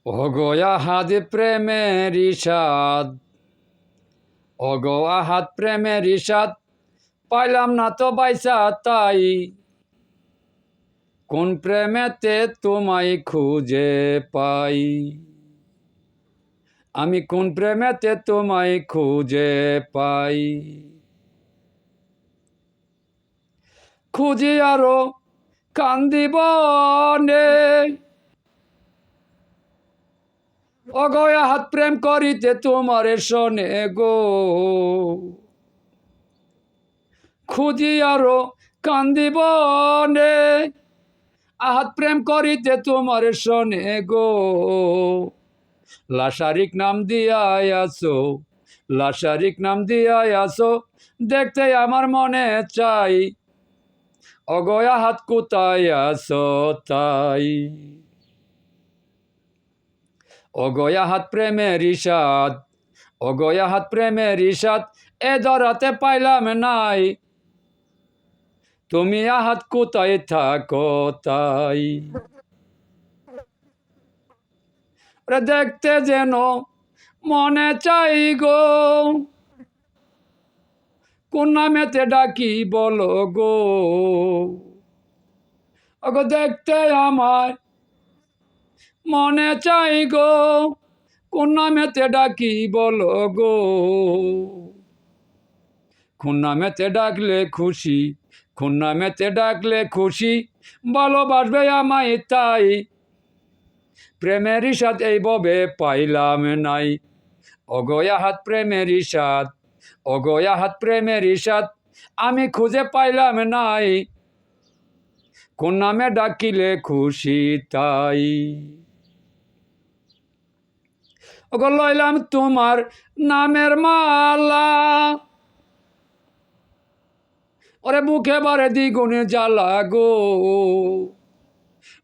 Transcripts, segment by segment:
অগয়া হাত প্রেমের ইশাদ, অগয়া হাত প্রেমের ইশাদ, পাইলাম না তো বাইসা তাই। কোন প্রেমেতে তোমায় খুঁজে পাই, আমি কোন প্রেমেতে তোমায় খুঁজে পাই। খুঁজি আরো কান্দিব নে, অগয়া হাত প্রেম করিতে তোমারে শোনে গো। খুঁজি আরো কান্দিব নে, আহাত প্রেম করিতে তোমারে শোনে গো। লাশারিক নাম দিয়াই আসো, লাশারিক নাম দিয়াই আসো, দেখতে আমার মনে চাই। অগয়া হাত কোথায় আসো তাই। অগয়া হাত প্রেমের ইশাদ, অগয়া হাত প্রেমের ইশাদ, এ ধরাতে পাইলাম নাই। তুমি আহাত কোথায় থাকো তাই। দেখতে যেন মনে চাই গো, কোন নামেতে ডাকি বলো গো। ওগো দেখতে আমার মনে চাই গো, কোন নামেতে ডাকি বলো গো। কোন নামেতে ডাকলে খুশি, কোন নামেতে ডাকলে খুশি, ভালোবাসবে আমায় তাই। প্রেমের ইশাদ এই ভবে পাইলাম নাই। অগয়া হাত প্রেমের ইশাদ, অগয়া হাত প্রেমের ইশাদ, আমি খুঁজে পাইলাম নাই। কোন নামে ডাকিলে খুশি তাই। ওগো লইলাম তোমার নামের মালা, ওরে বুকে বারে দ্বিগুণে জ্বালা গো।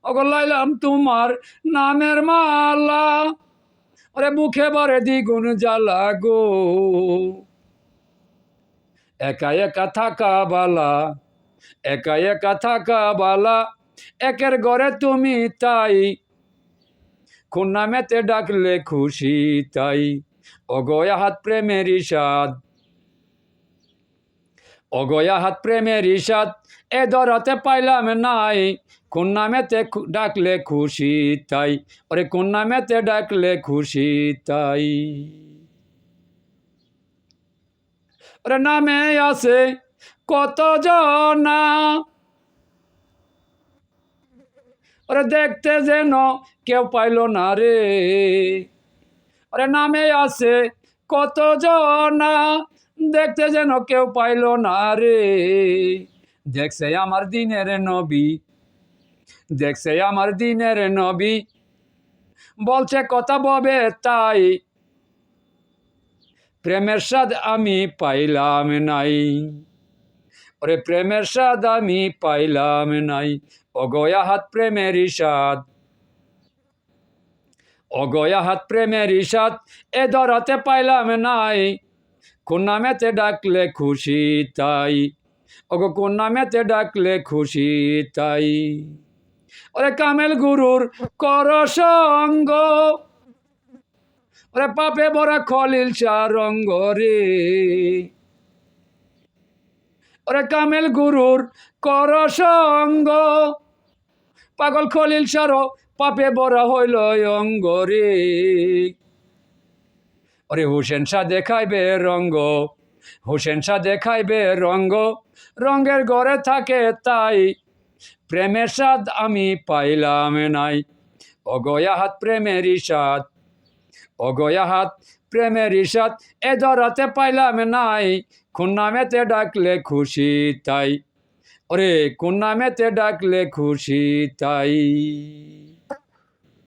ওগো লইলাম তোমার নামের মালা, ওরে বুকে বারে দ্বিগুণ জ্বালা গো। একা একা থাকা বালা, একা একা থাকা বালা, একের ঘরে তুমি তাই। কোন নামেতে ডাকলে খুশি তাই। অগয়া হাত প্রেমের ইশাদ, অগয়া হাত প্রেমের ইশাদ, এ ধরাতে পাইলাম নাই। কোন নামেতে ডাকলে খুশি তাই, ওরে কোন নামেতে ডাকলে খুশি তাই। ওরে নামে আছে কত জনা, ওরে দেখতে যেন কেউ পাইল না রে। ওরে নামে আছে কত জনা, দেখতে যেন কেউ পাইল না রে। দেখছে আমার দিনের নবী, দেখছে আমার দিনের নবী, বলছে কথা ববে তাই। প্রেমের স্বাদ আমি পাইলাম নাই, ওরে প্রেমের স্বাদ আমি পাইলাম নাই। অগয়া হাত প্রেমের ইশাদ, অগয়া হাত প্রেমের ইশাদ, এ ধরাতে পাইলাম নাই। কোন নামেতে ডাকলে খুশি তাই। ওগো কোন নামেতে ডাকলে খুশি তাই। ওরে কামেল গুরুর কর সঙ্গ, ওরে পাপে ভরা খলিল শাহ রঙ্গ রে। ওরে কামেল গুরুর কর সঙ্গ, পাগল খলিল শাহ পাপে ভরা হইল অঙ্গ রে। ওরে হুসেন শাহ দেখাইবে রঙ্গ, হুসেন শাহ দেখাইবে রঙ্গ, রঙ্গের ঘরে থাকে তাই। প্রেমের স্বাদ আমি পাইলাম নাই। অগয়া হাত প্রেমের ইশাদ, অগয়া হাত প্রেমের ইশাদ, এ ধরাতে পাইলাম নাই। কোন নামেতে ডাকলে খুশি তাই, ওরে কোন নামেতে ডাকলে খুশি তাই।